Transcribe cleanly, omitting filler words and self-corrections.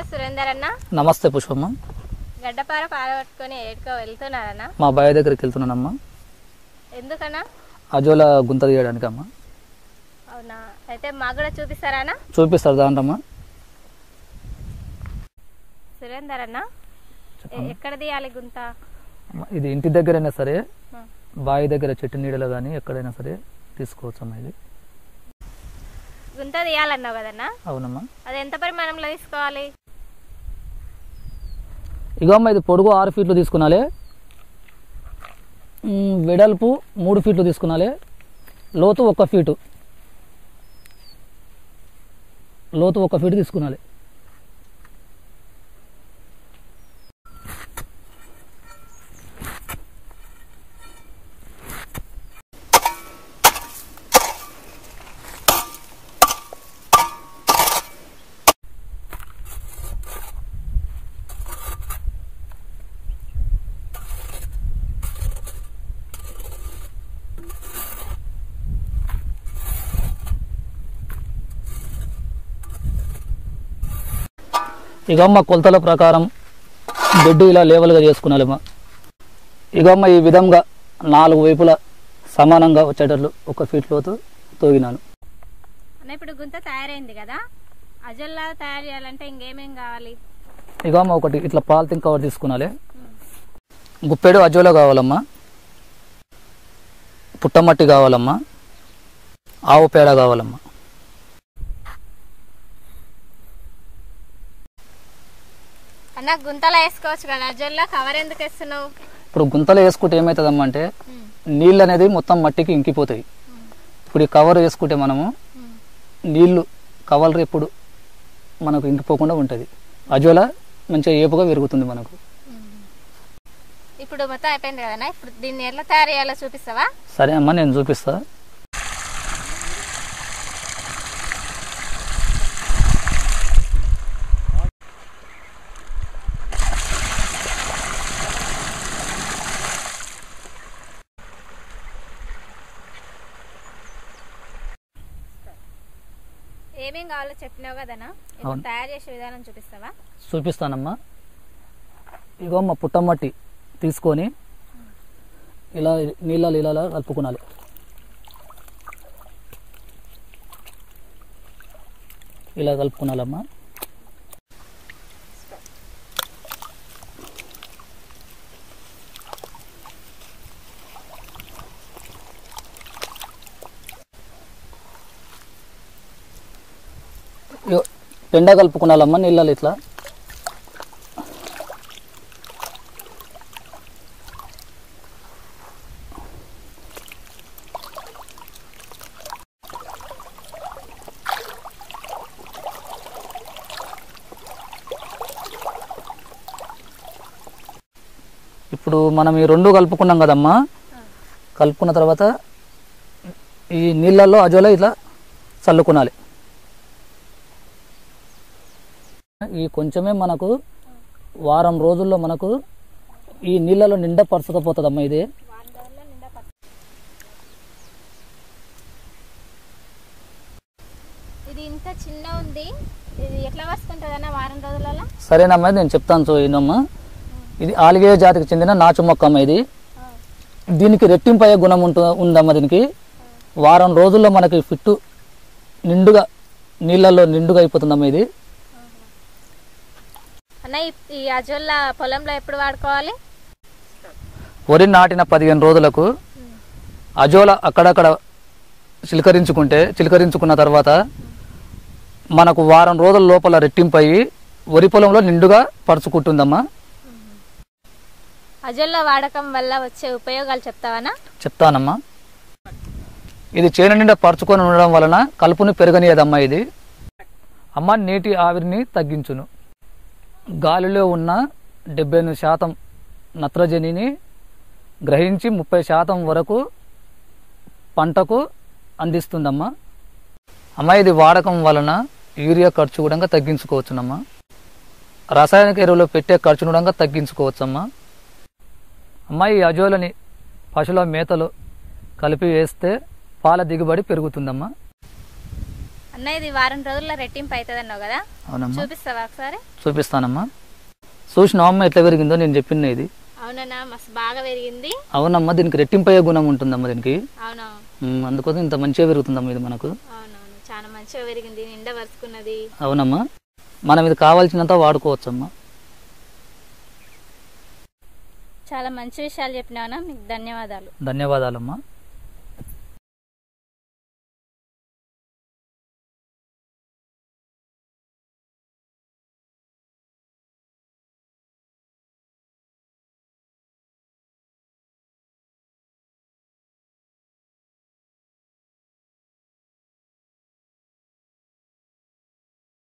సురేందర్ అన్న. నమస్తే పుష్పమ్మ. గడ్డపార పారబట్టుకొని ఏడుకో వెళ్తున్నారన్నా? మా బావి దగ్గరికి వెళ్తున్నానమ్మా. ఎందుకన్నా? అజోలా గుంత తీయడానికి అమ్మా. అవునా, అయితే మాకు కూడా చూపిస్తారా? చూపిస్తారు దాంటమ్మా. సురేందర్ అన్న, ఎక్కడ తీయాలి గుంత? ఇది ఇంటి దగ్గరైనా సరే, బావి దగ్గర చెట్టు నీడలో కానీ ఎక్కడైనా సరే తీసుకోవచ్చు అమ్మా. ఇది గుంత తీయాలన్నావు కదన్నా? అవునమ్మా. అది ఎంత పరిమాణంలో తీసుకోవాలి? ఇగో అమ్మ, ఇది పొడుగు 6 ఫీట్లు తీసుకున్నాలే, వెడల్పు 3 ఫీట్లు తీసుకున్నాలే, లోతు 1 ఫీటు, లోతు 1 ఫీటు తీసుకున్నాలే. ఇగమ్మ కొలతల ప్రకారం బెడ్ ఇలా లేవల్గా చేసుకున్నాలేమ్మా. ఇగమ్మ ఈ విధంగా 4 వైపులా సమానంగా వచ్చేటట్లు 1 ఫీట్ లోతు తోగినాను. ఇప్పుడు గుంత తయారైంది కదా, అజల్లా తయారు చేయాలంటే ఇంకేమేం కావాలి? ఇగమ్మ ఒకటి ఇట్లా పాలిథిన్ కవర్ తీసుకున్నాలే, గుప్పెడు అజోలా కావాలమ్మా, పుట్టమట్టి కావాలమ్మా, ఆవు పేడ కావాలమ్మా. అన్న, గుంతలో వేసుకోవచ్చు కదా, అజల్లా కవర్ ఎందుకు వేస్తున్నావు? ఇప్పుడు గుంతలో వేసుకుంటే ఏమవుతుందమ్మా అంటే నీళ్ళు అనేది మొత్తం మట్టికి ఇంకిపోతాయి. ఇప్పుడు ఈ కవర్ వేసుకుంటే మనము నీళ్లు కవర్ ఎప్పుడు మనకు ఇంకిపోకుండా ఉంటుంది. అజోలా మంచిగా ఏపుగా పెరుగుతుంది మనకు. ఇప్పుడు మొత్తం అయిపోయింది కదా, ఇప్పుడు దీన్ని ఎట్లా తయారు చేయాలో చూపిస్తావా? సరే అమ్మా, నేను చూపిస్తా. ఏమేం కావాలో చెప్పినావు కదనా, తయారు చేసే విధానం చూపిస్తావా? చూపిస్తానమ్మా. ఇగో అమ్మ, పుట్టమట్టి తీసుకొని ఇలా నీళ్ళలో ఇలా కలుపుకోవాలి. ఇలా కలుపుకోవాలమ్మా. పెండ కలుపుకున్నాలమ్మా నీళ్ళలో ఇట్లా. ఇప్పుడు మనం ఈ 2 కలుపుకున్నాం కదమ్మా, కలుపుకున్న తర్వాత ఈ నీళ్ళల్లో అజోలా ఇట్లా చల్లుకునాలి. ఈ కొంచెమే మనకు వారం రోజుల్లో మనకు ఈ నీళ్ళలో నిండా పరచకపోతుందమ్మా. ఇది ఇంత చిన్న ఉంది, ఇది ఎట్లా వస్తుంటదన్న వారం రోజులలో? సరేనమ్మా, నేను చెప్తాను చూడమ్మా. ఇది ఆలిగే జాతికి చెందిన నాచు మొక్క అమ్మ. ఇది దీనికి రెట్టింపు అయ్యే గుణం ఉందమ్మా. దీనికి వారం రోజుల్లో మనకి ఫిట్టు నిండుగా నీళ్ళల్లో నిండుగా అయిపోతుందమ్మా. ఇది అన్న, ఈ అజోలా పొలంలో ఎప్పుడు వాడుకోవాలి? వరి నాటిన 15 రోజులకు అజోలా అక్కడక్కడ చిలకరించుకున్న తర్వాత మనకు వారం రోజుల లోపల రెట్టింపు అయ్యి వరి పొలంలో నిండుగా పరుచుకుంటుందమ్మా. అజోలా వాడకం వల్ల వచ్చే ఉపయోగాలు చెప్తావనా? చెప్తానమ్మా. ఇది చేను నిండా పరుచుకొని ఉండడం వలన కలుపుని పెరగనియదమ్మా. ఇది అమ్మ నీటి ఆవిరిని తగ్గించును, గాలిలో ఉన్న 78% నత్రజనిని గ్రహించి 30% వరకు పంటకు అందిస్తుందమ్మా. అమ్మ, ఇది వాడకం వలన యూరియా ఖర్చు కూడా తగ్గించుకోవచ్చునమ్మా. రసాయనిక ఎరువులు పెట్టే ఖర్చును కూడా తగ్గించుకోవచ్చమ్మా. అమ్మ, ఈ అజోలని పశువుల మేతలో కలిపి వేస్తే పాల దిగుబడి పెరుగుతుందమ్మా. అన్న ఇది వారం రోజుల్లో రెట్టింపు అవుతుంది అన్నావు కదా, అవునమ్మా చూపిస్తావా ఒకసారి? చూపిస్తానమ్మా. చూసినావమ్మా ఎట్లా పెరిగిందో నేను చెప్పిన ఇది. అవునన్నా మస్తు బాగా పెరిగింది. అవునమ్మా, దీనికి రెట్టింపయ్యే గుణం ఉంటుందమ్మా దీనికి. అవునా? అందుకోసం ఇంత మంచిగా పెరుగుతుందమ్మా ఇది మనకు. అవునవును, చాలా మంచిగా పెరిగింది, నిండా వరుసుకున్నది. అవునమ్మా, మనం ఇది కావాల్సినంత వాడుకోవచ్చమ్మా. చాలా మంచి విషయాలు చెప్పినావన్నా, మీకు ధన్యవాదాలు. ధన్యవాదాలమ్మా.